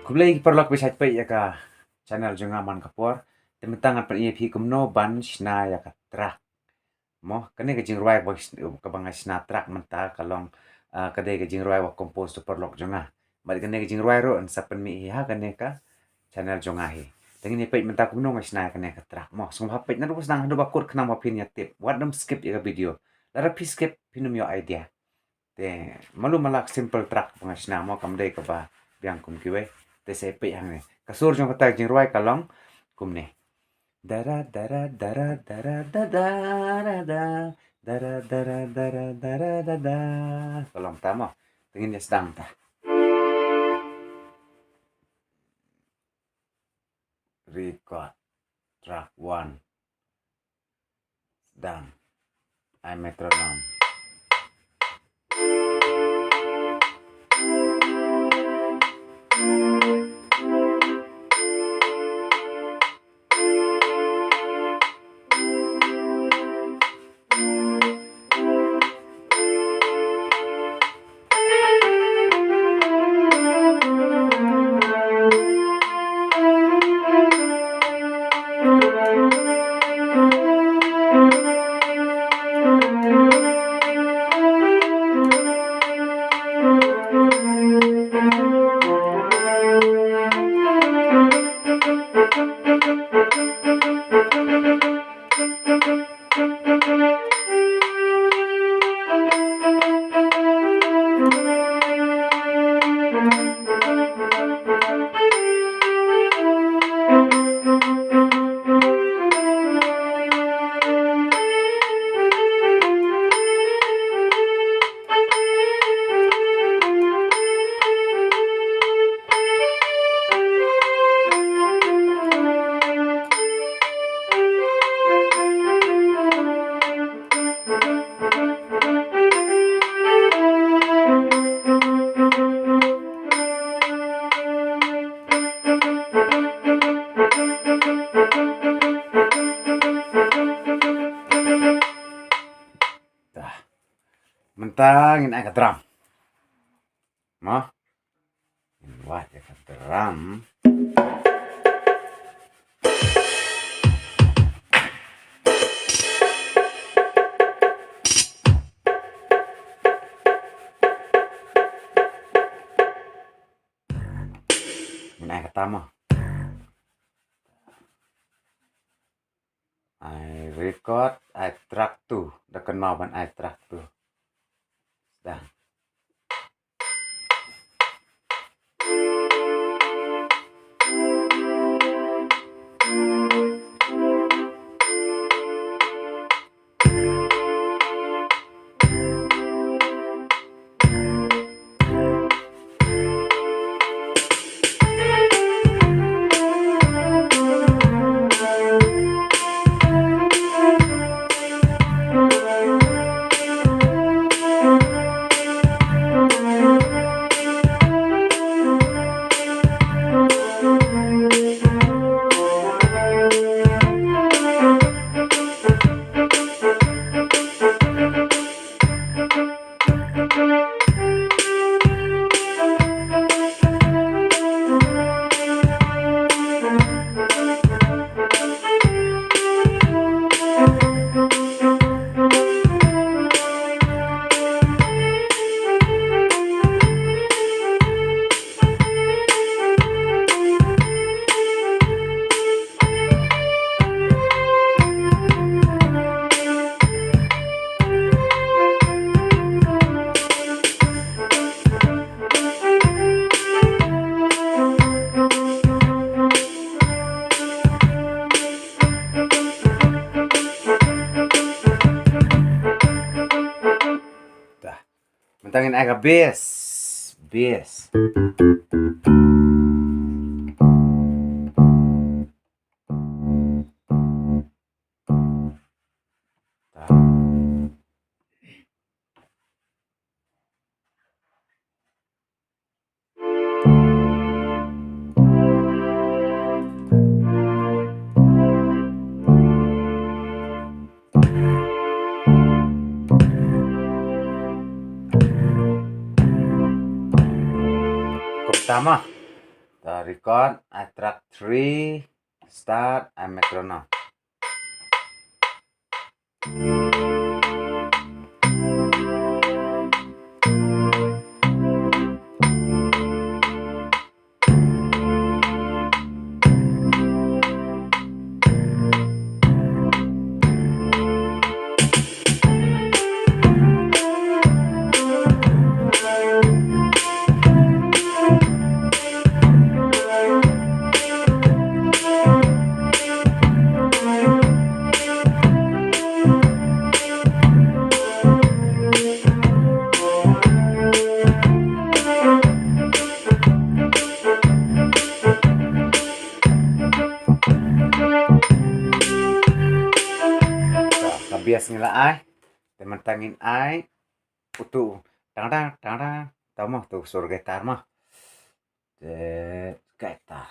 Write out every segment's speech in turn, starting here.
Kublai perlok bisat pe ya ka channel junga man kapor. Tentang apa iaphi kumno ban shna ya ka trak. Mo kene ke jing ruai bak ka bang shna trak menta kalong kade ke jing ruai wa compose to perlok junga. Bal kene ke jing ruai ro an sapen mi ha kene ka channel junga hi. Tengi ni pe menta kumno shna kene ka trak. Mo sung ha pe na ru sang do bakut kena ma pin ya tip. Wat dam skip ya video. Lara pi skip pinum yo idea. Te malu malak simple trak bang shna mo kam dei ka ba biang kum kiwe. Te se pe hang ne kasur jong kata jing ruai kalong kum ne dara dara dara dara dada dada dara dara dara dara dada kalong tamo tingin ya sedang ta record track 1 sedang I metronome. Mentang ini agak drum. Mo. Wah, agak drum. Ini agak tamo. I record, I track 2. Dekan mau ban I track 2. Dah. Mentangin agak bass. Pertama The record, I track 3, start, I metronome. Bias nila ay teman-tangin ay utu tang tang tang tang tamo tuh suruh gitar mah gitar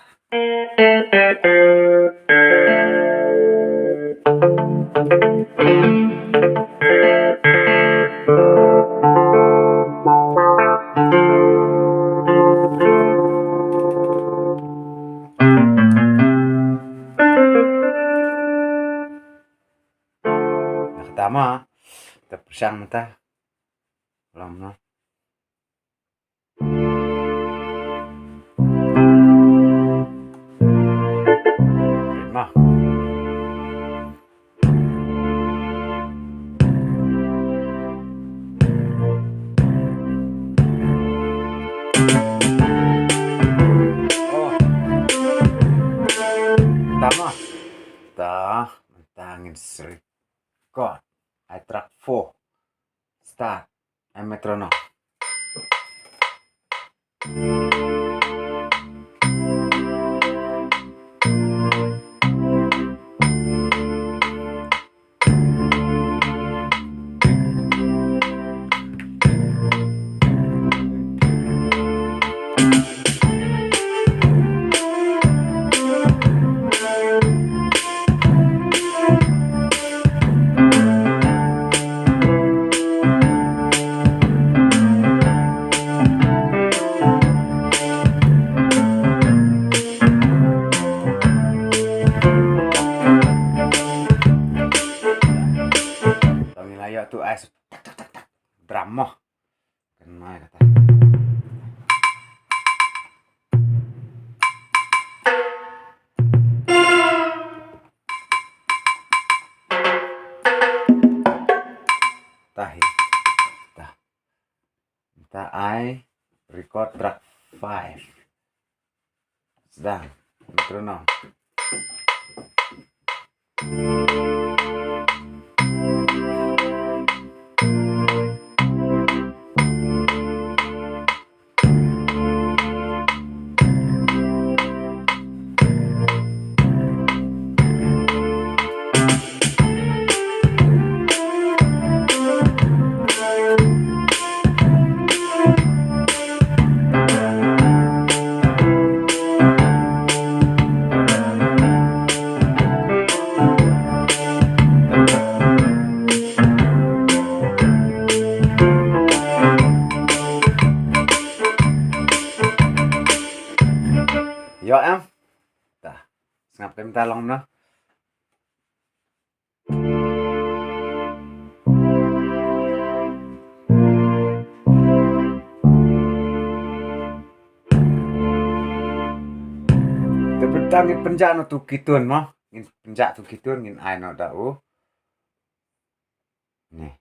nakatama terpersang mentah belum no mah tama tah mentangin record I track 4 start I metronome. Ayo tuh es drum mah kena kata tahi tah kita I record track 5 sedang metronome. Yo em tah ngap kem talong no tangit penjak no tu kitun mah ngin penjak tu kitun ngin ai no dau nih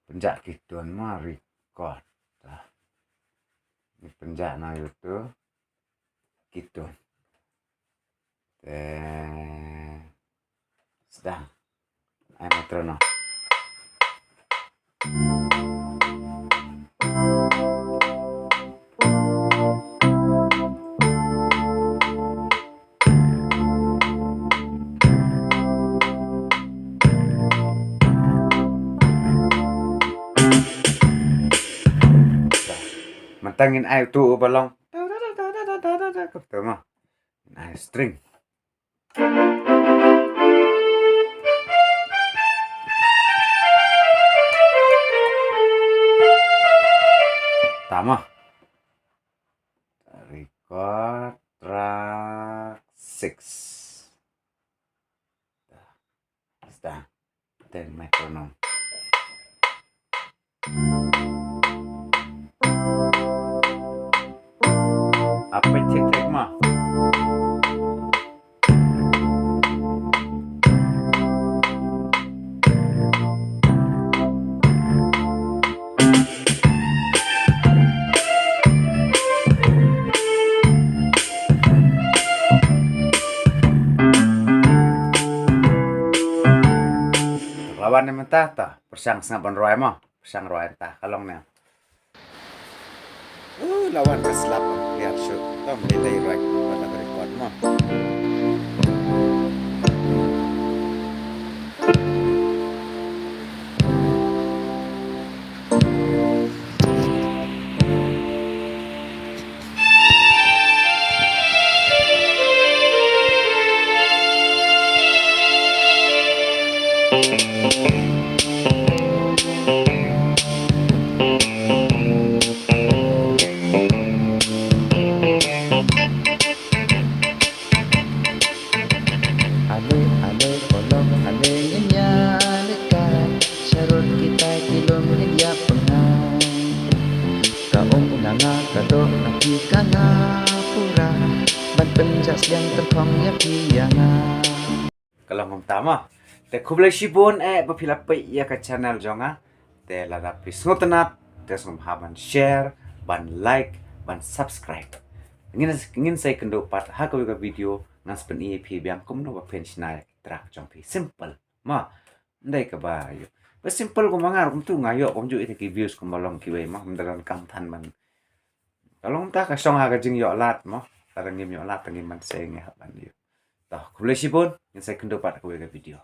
penjak kitun mah record tah ini penjak no itu kitun sedang ai metronome. Mentangin ai tu balong mah nah string tama Track 6. Start. Then metronome. Apa cek mah? Lawan ni mentah ta, persang sangat roy mah, persang roy entah kalong ni. Lawan keselap lihat shoot, tom delay right pada record mah. Kalau ngomtama, te kublai shibon bapilapay ya ka channel jonga, te lada pisngo tynnat, te haban share, ban like, ban subscribe. Ngin saya kendo pat ha ka video ngas pen iaphi biang kumno ba pen shna trak jongpi simple ma ndai ka ba yo ba simple ko mangar kum tu ngayo kum ju ite ki views kum malong ki we ma mendaran kam than man kalong ta ka song ha ka jing yo lat ma tarang ngim yo lat ngim man saya nge haban yo ta kublai shibon ngin saya kendo pat ka video